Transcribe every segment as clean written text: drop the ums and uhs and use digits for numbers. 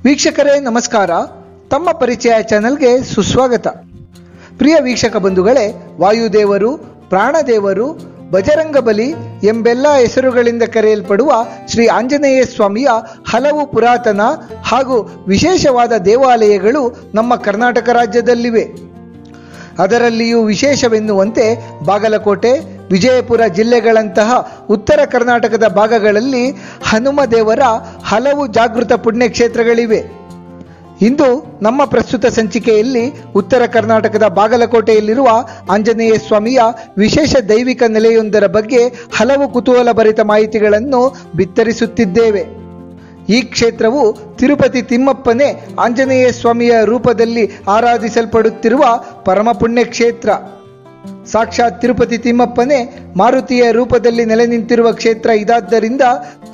ವೀಕ್ಷಕರೇ ನಮಸ್ಕಾರ. ತಮ್ಮ ಪರಿಚಯ ಚಾನೆಲ್ಗೆ ಸುಸ್ವಾಗತ. ಪ್ರಿಯ ವೀಕ್ಷಕ ಬಂಧುಗಳೇ, ವಾಯುದೇವರು, ಪ್ರಾಣದೇವರು, ಬಜರಂಗಬಲಿ ಎಂಬೆಲ್ಲ ಹೆಸರುಗಳಿಂದ ಕರೆಯಲ್ಪಡುವ ಶ್ರೀ ಆಂಜನೇಯ ಸ್ವಾಮಿಯ ಹಲವು ಪುರಾತನ ಹಾಗೂ ವಿಶೇಷವಾದ ದೇವಾಲಯಗಳು ನಮ್ಮ ಕರ್ನಾಟಕ ರಾಜ್ಯದಲ್ಲಿವೆ. ಅದರಲ್ಲಿಯೂ ವಿಶೇಷವೆನ್ನುವಂತೆ ಬಾಗಲಕೋಟೆ, ವಿಜಯಪುರ ಜಿಲ್ಲೆಗಳಂತಹ ಉತ್ತರ ಕರ್ನಾಟಕದ ಭಾಗಗಳಲ್ಲಿ ಹನುಮ ದೇವರ ಹಲವು ಜಾಗೃತ ಪುಣ್ಯಕ್ಷೇತ್ರಗಳಿವೆ. ಇಂದು ನಮ್ಮ ಪ್ರಸ್ತುತ ಸಂಚಿಕೆಯಲ್ಲಿ ಉತ್ತರ ಕರ್ನಾಟಕದ ಬಾಗಲಕೋಟೆಯಲ್ಲಿರುವ ಆಂಜನೇಯ ಸ್ವಾಮಿಯ ವಿಶೇಷ ದೈವಿಕ ನೆಲೆಯೊಂದರ ಬಗ್ಗೆ ಹಲವು ಕುತೂಹಲಭರಿತ ಮಾಹಿತಿಗಳನ್ನು ಬಿತ್ತರಿಸುತ್ತಿದ್ದೇವೆ. ಈ ಕ್ಷೇತ್ರವು ತಿರುಪತಿ ತಿಮ್ಮಪ್ಪನೇ ಆಂಜನೇಯ ಸ್ವಾಮಿಯ ರೂಪದಲ್ಲಿ ಆರಾಧಿಸಲ್ಪಡುತ್ತಿರುವ ಪರಮ ಪುಣ್ಯ ಕ್ಷೇತ್ರ. ಸಾಕ್ಷಾತ್ ತಿರುಪತಿ ತಿಮ್ಮಪ್ಪನೇ ಮಾರುತಿಯ ರೂಪದಲ್ಲಿ ನೆಲೆ ನಿಂತಿರುವ ಕ್ಷೇತ್ರ ಇದಾದ್ದರಿಂದ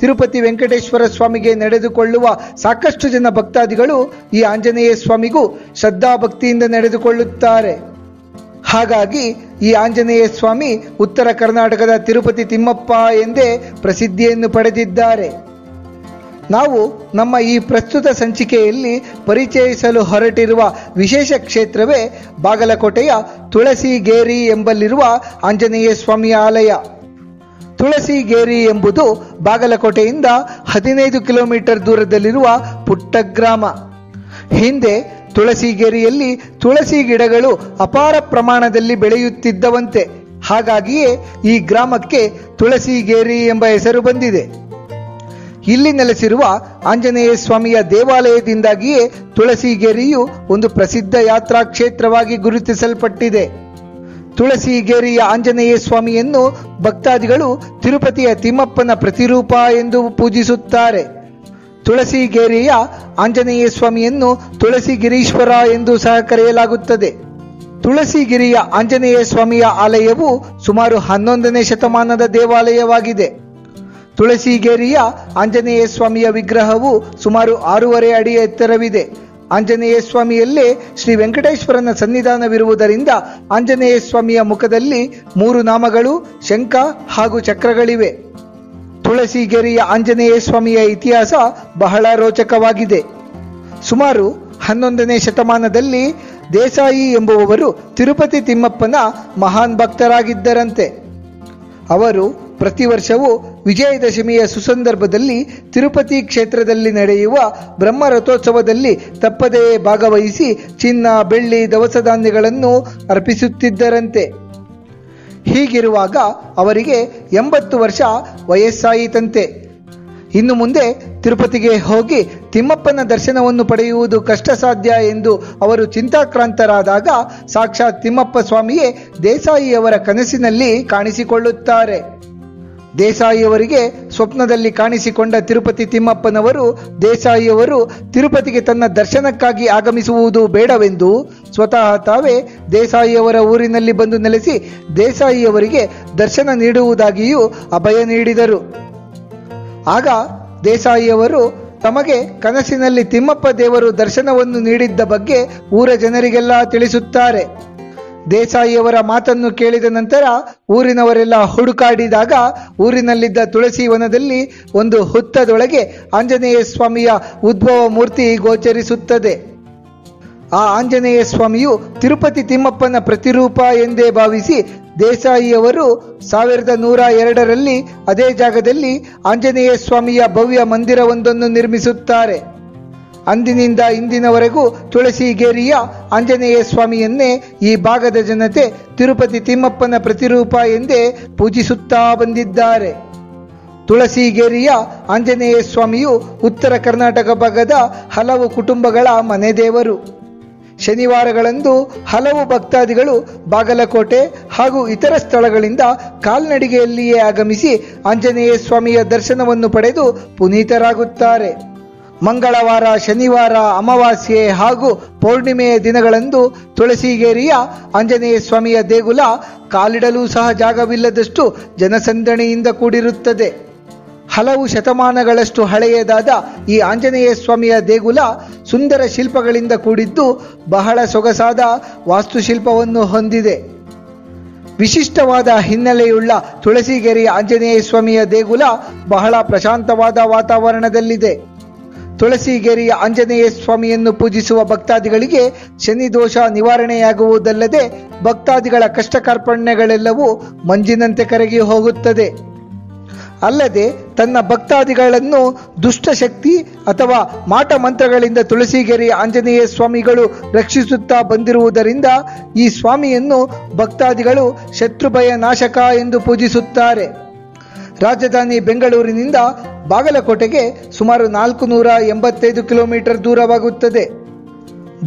ತಿರುಪತಿ ವೆಂಕಟೇಶ್ವರ ಸ್ವಾಮಿಗೆ ನಡೆದುಕೊಳ್ಳುವ ಸಾಕಷ್ಟು ಜನ ಭಕ್ತಾದಿಗಳು ಈ ಆಂಜನೇಯ ಸ್ವಾಮಿಗೂ ಶ್ರದ್ಧಾಭಕ್ತಿಯಿಂದ ನಡೆದುಕೊಳ್ಳುತ್ತಾರೆ. ಹಾಗಾಗಿ ಈ ಆಂಜನೇಯ ಸ್ವಾಮಿ ಉತ್ತರ ಕರ್ನಾಟಕದ ತಿರುಪತಿ ತಿಮ್ಮಪ್ಪ ಎಂದೇ ಪ್ರಸಿದ್ಧಿಯನ್ನು ಪಡೆದಿದ್ದಾರೆ. ನಾವು ನಮ್ಮ ಈ ಪ್ರಸ್ತುತ ಸಂಚಿಕೆಯಲ್ಲಿ ಪರಿಚಯಿಸಲು ಹೊರಟಿರುವ ವಿಶೇಷ ಕ್ಷೇತ್ರವೇ ಬಾಗಲಕೋಟೆಯ ತುಳಸಿಗೇರಿ ಎಂಬಲ್ಲಿರುವ ಆಂಜನೇಯ ಸ್ವಾಮಿಯ ಆಲಯ. ತುಳಸಿಗೇರಿ ಎಂಬುದು ಬಾಗಲಕೋಟೆಯಿಂದ 15 ಕಿಲೋಮೀಟರ್ ದೂರದಲ್ಲಿರುವ ಪುಟ್ಟ ಗ್ರಾಮ. ಹಿಂದೆ ತುಳಸಿಗೇರಿಯಲ್ಲಿ ತುಳಸಿ ಗಿಡಗಳು ಅಪಾರ ಪ್ರಮಾಣದಲ್ಲಿ ಬೆಳೆಯುತ್ತಿದ್ದವಂತೆ. ಹಾಗಾಗಿಯೇ ಈ ಗ್ರಾಮಕ್ಕೆ ತುಳಸಿಗೇರಿ ಎಂಬ ಹೆಸರು ಬಂದಿದೆ. ಇಲ್ಲಿ ನೆಲೆಸಿರುವ ಆಂಜನೇಯ ಸ್ವಾಮಿಯ ದೇವಾಲಯದಿಂದಾಗಿಯೇ ತುಳಸಿಗೇರಿಯು ಒಂದು ಪ್ರಸಿದ್ಧ ಯಾತ್ರಾ ಕ್ಷೇತ್ರವಾಗಿ ಗುರುತಿಸಲ್ಪಟ್ಟಿದೆ. ತುಳಸಿಗೇರಿಯ ಆಂಜನೇಯ ಸ್ವಾಮಿಯನ್ನು ಭಕ್ತಾದಿಗಳು ತಿರುಪತಿಯ ತಿಮ್ಮಪ್ಪನ ಪ್ರತಿರೂಪ ಎಂದು ಪೂಜಿಸುತ್ತಾರೆ. ತುಳಸಿಗೇರಿಯ ಆಂಜನೇಯ ಸ್ವಾಮಿಯನ್ನು ತುಳಸಿಗಿರೀಶ್ವರ ಎಂದು ಸಹ ಕರೆಯಲಾಗುತ್ತದೆ. ತುಳಸಿಗಿರಿಯ ಆಂಜನೇಯ ಸ್ವಾಮಿಯ ಆಲಯವು ಸುಮಾರು 11ನೇ ಶತಮಾನದ ದೇವಾಲಯವಾಗಿದೆ. ತುಳಸಿಗೇರಿಯ ಆಂಜನೇಯ ಸ್ವಾಮಿಯ ವಿಗ್ರಹವು ಸುಮಾರು 6.5 ಅಡಿ ಎತ್ತರವಿದೆ. ಆಂಜನೇಯ ಸ್ವಾಮಿಯಲ್ಲೇ ಶ್ರೀ ವೆಂಕಟೇಶ್ವರನ ಸನ್ನಿಧಾನವಿರುವುದರಿಂದ ಆಂಜನೇಯ ಸ್ವಾಮಿಯ ಮುಖದಲ್ಲಿ 3 ನಾಮಗಳು, ಶಂಖ ಹಾಗೂ ಚಕ್ರಗಳಿವೆ. ತುಳಸಿಗೇರಿಯ ಆಂಜನೇಯ ಸ್ವಾಮಿಯ ಇತಿಹಾಸ ಬಹಳ ರೋಚಕವಾಗಿದೆ. ಸುಮಾರು 11ನೇ ಶತಮಾನದಲ್ಲಿ ದೇಸಾಯಿ ಎಂಬುವವರು ತಿರುಪತಿ ತಿಮ್ಮಪ್ಪನ ಮಹಾನ್ ಭಕ್ತರಾಗಿದ್ದರಂತೆ. ಅವರು ಪ್ರತಿ ವರ್ಷವೂ ವಿಜಯದಶಮಿಯ ಸುಸಂದರ್ಭದಲ್ಲಿ ತಿರುಪತಿ ಕ್ಷೇತ್ರದಲ್ಲಿ ನಡೆಯುವ ಬ್ರಹ್ಮ ರಥೋತ್ಸವದಲ್ಲಿ ತಪ್ಪದೇ ಭಾಗವಹಿಸಿ ಚಿನ್ನ, ಬೆಳ್ಳಿ, ದವಸ ಧಾನ್ಯಗಳನ್ನು ಅರ್ಪಿಸುತ್ತಿದ್ದರಂತೆ. ಹೀಗಿರುವಾಗ ಅವರಿಗೆ 80 ವರ್ಷ ವಯಸ್ಸಾಯಿತಂತೆ. ಇನ್ನು ಮುಂದೆ ತಿರುಪತಿಗೆ ಹೋಗಿ ತಿಮ್ಮಪ್ಪನ ದರ್ಶನವನ್ನು ಪಡೆಯುವುದು ಕಷ್ಟ ಸಾಧ್ಯ ಎಂದು ಅವರು ಚಿಂತಾಕ್ರಾಂತರಾದಾಗ ಸಾಕ್ಷಾತ್ ತಿಮ್ಮಪ್ಪ ಸ್ವಾಮಿಯೇ ದೇಸಾಯಿಯವರ ಕನಸಿನಲ್ಲಿ ಕಾಣಿಸಿಕೊಳ್ಳುತ್ತಾರೆ. ದೇಸಾಯಿಯವರಿಗೆ ಸ್ವಪ್ನದಲ್ಲಿ ಕಾಣಿಸಿಕೊಂಡ ತಿರುಪತಿ ತಿಮ್ಮಪ್ಪನವರು ದೇಸಾಯಿಯವರು ತಿರುಪತಿಗೆ ತನ್ನ ದರ್ಶನಕ್ಕಾಗಿ ಆಗಮಿಸುವುದು ಬೇಡವೆಂದು ಸ್ವತಃ ತಾವೇ ದೇಸಾಯಿಯವರ ಊರಿನಲ್ಲಿ ಬಂದು ನೆಲೆಸಿ ದೇಸಾಯಿಯವರಿಗೆ ದರ್ಶನ ನೀಡುವುದಾಗಿಯೂ ಅಭಯ ನೀಡಿದರು. ಆಗ ದೇಸಾಯಿಯವರು ತಮಗೆ ಕನಸಿನಲ್ಲಿ ತಿಮ್ಮಪ್ಪ ದೇವರು ದರ್ಶನವನ್ನು ನೀಡಿದ್ದ ಬಗ್ಗೆ ಊರ ಜನರಿಗೆಲ್ಲ ತಿಳಿಸುತ್ತಾರೆ. ದೇಸಾಯಿಯವರ ಮಾತನ್ನು ಕೇಳಿದ ನಂತರ ಊರಿನವರೆಲ್ಲ ಹುಡುಕಾಡಿದಾಗ ಊರಿನಲ್ಲಿದ್ದ ತುಳಸಿ ವನದಲ್ಲಿ ಒಂದು ಹುತ್ತದೊಳಗೆ ಆಂಜನೇಯ ಸ್ವಾಮಿಯ ಉದ್ಭವ ಮೂರ್ತಿ ಗೋಚರಿಸುತ್ತದೆ. ಆ ಆಂಜನೇಯ ಸ್ವಾಮಿಯು ತಿರುಪತಿ ತಿಮ್ಮಪ್ಪನ ಪ್ರತಿರೂಪ ಎಂದೇ ಭಾವಿಸಿ ದೇಸಾಯಿಯವರು 1102ರಲ್ಲಿ ಅದೇ ಜಾಗದಲ್ಲಿ ಆಂಜನೇಯ ಸ್ವಾಮಿಯ ಭವ್ಯ ಮಂದಿರವೊಂದನ್ನು ನಿರ್ಮಿಸುತ್ತಾರೆ. ಅಂದಿನಿಂದ ಇಂದಿನವರೆಗೂ ತುಳಸಿಗೇರಿಯ ಆಂಜನೇಯ ಸ್ವಾಮಿಯನ್ನೇ ಈ ಭಾಗದ ಜನತೆ ತಿರುಪತಿ ತಿಮ್ಮಪ್ಪನ ಪ್ರತಿರೂಪ ಎಂದೇ ಪೂಜಿಸುತ್ತಾ ಬಂದಿದ್ದಾರೆ. ತುಳಸಿಗೇರಿಯ ಆಂಜನೇಯ ಸ್ವಾಮಿಯು ಉತ್ತರ ಕರ್ನಾಟಕ ಭಾಗದ ಹಲವು ಕುಟುಂಬಗಳ ಮನೆ ದೇವರು. ಶನಿವಾರಗಳಂದು ಹಲವು ಭಕ್ತಾದಿಗಳು ಬಾಗಲಕೋಟೆ ಹಾಗೂ ಇತರ ಸ್ಥಳಗಳಿಂದ ಕಾಲ್ನಡಿಗೆಯಲ್ಲಿಯೇ ಆಗಮಿಸಿ ಆಂಜನೇಯ ಸ್ವಾಮಿಯ ದರ್ಶನವನ್ನು ಪಡೆದು ಪುನೀತರಾಗುತ್ತಾರೆ. ಮಂಗಳವಾರ, ಶನಿವಾರ, ಅಮಾವಾಸ್ಯೆ ಹಾಗೂ ಪೌರ್ಣಿಮೆಯ ದಿನಗಳಂದು ತುಳಸಿಗೇರಿಯ ಆಂಜನೇಯ ಸ್ವಾಮಿಯ ದೇಗುಲ ಕಾಲಿಡಲು ಸಹ ಜಾಗವಿಲ್ಲದಷ್ಟು ಜನಸಂದಣಿಯಿಂದ ಕೂಡಿರುತ್ತದೆ. ಹಲವು ಶತಮಾನಗಳಷ್ಟು ಹಳೆಯದಾದ ಈ ಆಂಜನೇಯ ಸ್ವಾಮಿಯ ದೇಗುಲ ಸುಂದರ ಶಿಲ್ಪಗಳಿಂದ ಕೂಡಿದ್ದು ಬಹಳ ಸೊಗಸಾದ ವಾಸ್ತುಶಿಲ್ಪವನ್ನು ಹೊಂದಿದೆ. ವಿಶಿಷ್ಟವಾದ ಹಿನ್ನೆಲೆಯುಳ್ಳ ತುಳಸಿಗೇರಿಯ ಆಂಜನೇಯ ಸ್ವಾಮಿಯ ದೇಗುಲ ಬಹಳ ಪ್ರಶಾಂತವಾದ ವಾತಾವರಣದಲ್ಲಿದೆ. ತುಳಸಿಗೇರಿಯ ಆಂಜನೇಯ ಸ್ವಾಮಿಯನ್ನು ಪೂಜಿಸುವ ಭಕ್ತಾದಿಗಳಿಗೆ ಶನಿ ದೋಷ ನಿವಾರಣೆಯಾಗುವುದಲ್ಲದೆ ಭಕ್ತಾದಿಗಳ ಕಷ್ಟ ಕಾರ್ಪಣ್ಯಗಳೆಲ್ಲವೂ ಮಂಜಿನಂತೆ ಕರಗಿ ಹೋಗುತ್ತದೆ. ಅಲ್ಲದೆ ತನ್ನ ಭಕ್ತಾದಿಗಳನ್ನು ದುಷ್ಟಶಕ್ತಿ ಅಥವಾ ಮಾಟ ಮಂತ್ರಗಳಿಂದ ತುಳಸಿಗೇರಿ ಆಂಜನೇಯ ಸ್ವಾಮಿಗಳು ರಕ್ಷಿಸುತ್ತಾ ಬಂದಿರುವುದರಿಂದ ಈ ಸ್ವಾಮಿಯನ್ನು ಭಕ್ತಾದಿಗಳು ಶತ್ರುಭಯ ನಾಶಕ ಎಂದು ಪೂಜಿಸುತ್ತಾರೆ. ರಾಜಧಾನಿ ಬೆಂಗಳೂರಿನಿಂದ ಬಾಗಲಕೋಟೆಗೆ ಸುಮಾರು 485 ಕಿಲೋಮೀಟರ್ ದೂರವಾಗುತ್ತದೆ.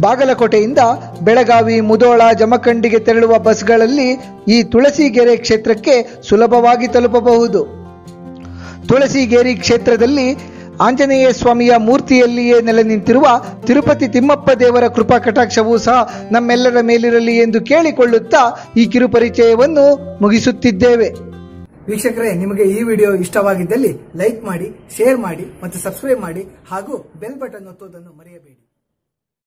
ಬಾಗಲಕೋಟೆಯಿಂದ ಬೆಳಗಾವಿ, ಮುಧೋಳ, ಜಮಖಂಡಿಗೆ ತೆರಳುವ ಬಸ್ಗಳಲ್ಲಿ ಈ ತುಳಸಿಗೆರೆ ಕ್ಷೇತ್ರಕ್ಕೆ ಸುಲಭವಾಗಿ ತಲುಪಬಹುದು. ತುಳಸಿಗೇರಿ ಕ್ಷೇತ್ರದಲ್ಲಿ ಆಂಜನೇಯ ಸ್ವಾಮಿಯ ಮೂರ್ತಿಯಲ್ಲಿಯೇ ನೆಲೆ ನಿಂತಿರುವ ತಿರುಪತಿ ತಿಮ್ಮಪ್ಪ ದೇವರ ಕೃಪಾ ಕಟಾಕ್ಷವೂ ಸಹ ನಮ್ಮೆಲ್ಲರ ಮೇಲಿರಲಿ ಎಂದು ಕೇಳಿಕೊಳ್ಳುತ್ತಾ ಈ ಕಿರುಪರಿಚಯವನ್ನು ಮುಗಿಸುತ್ತಿದ್ದೇವೆ. ವೀಕ್ಷಕರೇ, ನಿಮಗೆ ಈ ವಿಡಿಯೋ ಇಷ್ಟವಾಗಿದ್ದಲ್ಲಿ ಲೈಕ್ ಮಾಡಿ, ಶೇರ್ ಮಾಡಿ ಮತ್ತು ಸಬ್ಸ್ಕ್ರೈಬ್ ಮಾಡಿ ಹಾಗೂ ಬೆಲ್ ಬಟನ್ ಒತ್ತುವುದನ್ನು ಮರೆಯಬೇಡಿ.